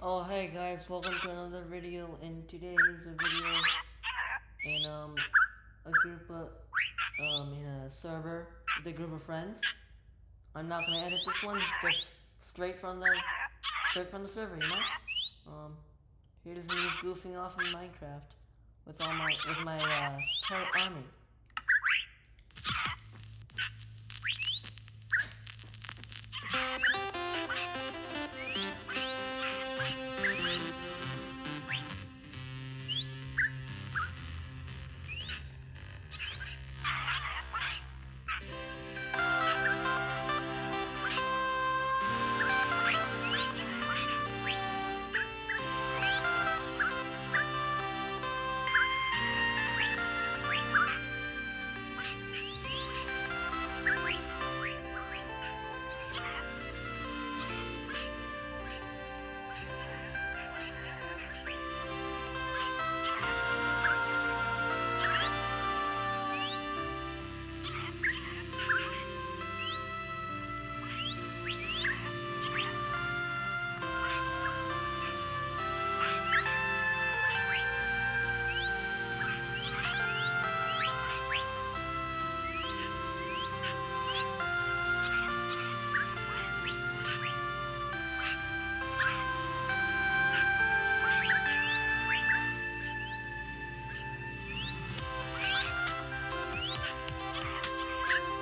Oh hey guys, welcome to another video, and today is a video in a group of in a server with a group of friends. I'm not gonna edit this one, it's just straight from the server, you know? Here's me goofing off in Minecraft with my parrot army.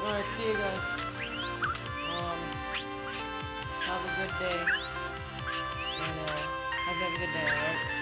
Alright, see you guys. Have a good day. And hope you have a good day, alright?